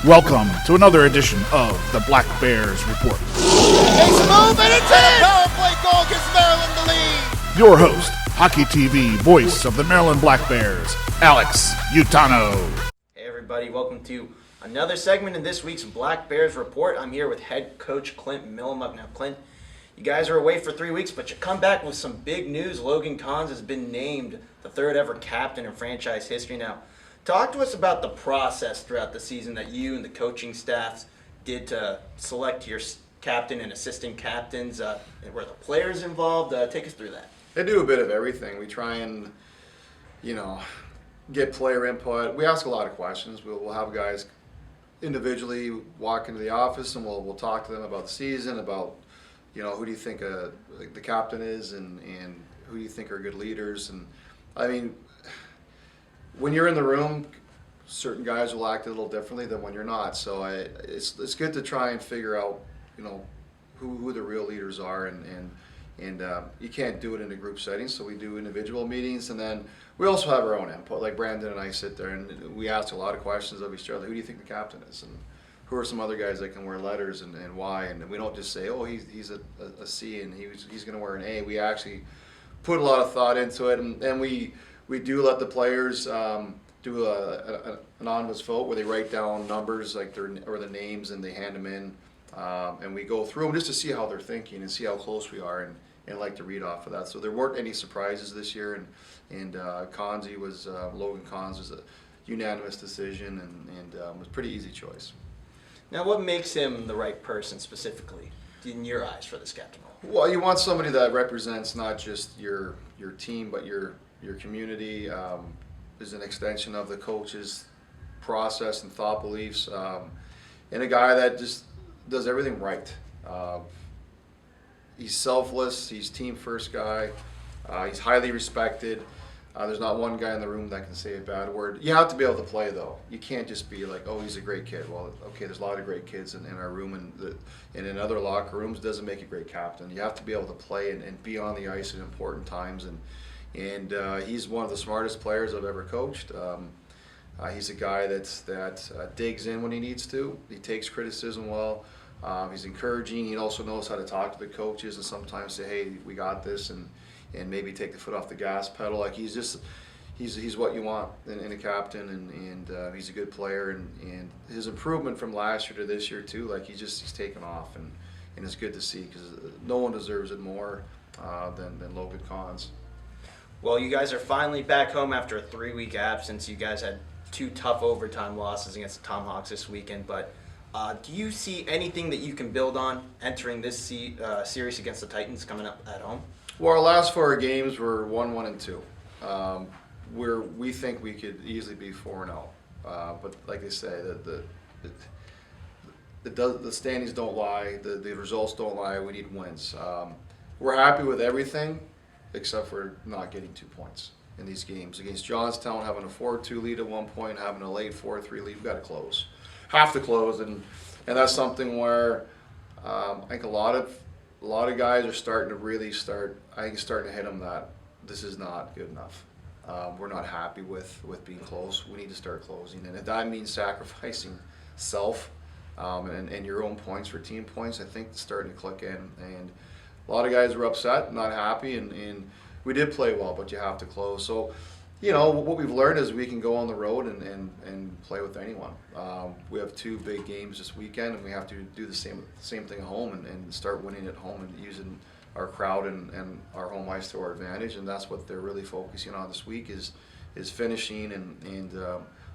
Welcome to another edition of the Black Bears Report. Makes a move and it's in! Power play goal gives Maryland the lead. Your host, Hockey TV, voice of the Maryland Black Bears, Alex Utano. Hey everybody, welcome to another segment in this week's Black Bears Report. I'm here with head coach Clint Mylymok. Now Clint, you guys are away for 3 weeks, but you come back with some big news. Logan Cons has been named the third ever captain in franchise history. Now, talk to us about the process throughout the season that you and the coaching staffs did to select your captain and assistant captains. Were the players involved? Take us through that. They do a bit of everything. We try and, get player input. We ask a lot of questions. We'll have guys individually walk into the office and we'll talk to them about the season, about, who do you think the captain is and who do you think are good leaders. And I mean, when you're in the room, certain guys will act a little differently than when you're not. So it's good to try and figure out, who the real leaders are, and you can't do it in a group setting. So we do individual meetings, and then we also have our own input. Like Brandon and I sit there and we ask a lot of questions of each other. Who do you think the captain is, and who are some other guys that can wear letters, and why? And we don't just say, oh, he's a C and he's going to wear an A. We actually put a lot of thought into it, and we do let the players do an anonymous vote where they write down numbers like their names, and they hand them in, and we go through them just to see how they're thinking and see how close we are, and like to read off of that. So there weren't any surprises this year, and Logan Cons was a unanimous decision, and was a pretty easy choice. Now, what makes him the right person specifically, in your eyes, for this captain role? Well, you want somebody that represents not just your team, but your community, is an extension of the coach's process and thought beliefs, and a guy that just does everything right. He's selfless, he's team first guy, he's highly respected. There's not one guy in the room that can say a bad word. You have to be able to play, though. You can't just be like, oh, he's a great kid. Well, okay, there's a lot of great kids in our room, and in other locker rooms. Doesn't make a great captain. You have to be able to play and be on the ice at important times, and he's one of the smartest players I've ever coached. He's a guy that digs in when he needs to. He takes criticism well. He's encouraging. He also knows how to talk to the coaches and sometimes say, hey, we got this, and maybe take the foot off the gas pedal. Like he's what you want in a captain, and he's a good player, and his improvement from last year to this year too. Like he's taken off, and it's good to see, because no one deserves it more than Logan Cons. Well, you guys are finally back home after a 3-week absence. You guys had 2 tough overtime losses against the Tomahawks this weekend, but do you see anything that you can build on entering this series against the Titans coming up at home? Well, our last 4 games were 1-1 and 2. Where we think we could easily be 4-0. But like they say, the standings don't lie, the results don't lie. We need wins. We're happy with everything except for not getting 2 points in these games. Against Johnstown, having a 4-2 lead at one point, having a late 4-3 lead, we've got to close. Have to close, and that's something where I think a lot of guys are starting to hit them that this is not good enough. We're not happy with being close. We need to start closing, and if that means sacrificing self and your own points for team points, I think it's starting to click in. And a lot of guys were upset, not happy, and we did play well, but you have to close. So, what we've learned is we can go on the road and play with anyone. We have 2 big games this weekend, and we have to do the same thing at home and start winning at home and using our crowd and our home ice to our advantage. And that's what they're really focusing on this week is finishing. And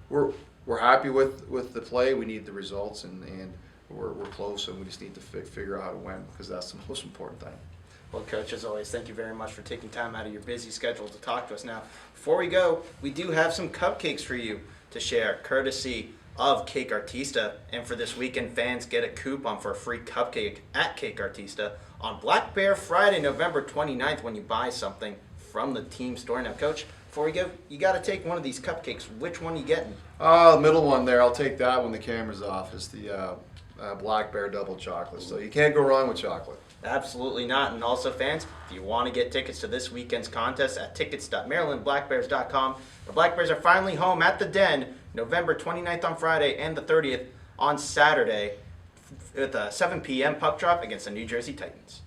we're happy with the play. We need the results, and we're close, and we just need to figure out how to win, because that's the most important thing. Well, Coach, as always, thank you very much for taking time out of your busy schedule to talk to us. Now, before we go, we do have some cupcakes for you to share, courtesy of Cake Artista. And for this weekend, fans get a coupon for a free cupcake at Cake Artista on Black Bear Friday, November 29th, when you buy something from the team store. Now, Coach, before we go, you got to take one of these cupcakes. Which one are you getting? The middle one there. I'll take that when the camera's off. It's the Black Bear double chocolate. So you can't go wrong with chocolate. Absolutely not. And also, fans, if you want to get tickets to this weekend's contest at tickets.marylandblackbears.com, the Black Bears are finally home at the Den, November 29th on Friday and the 30th on Saturday with a 7 p.m. puck drop against the New Jersey Titans.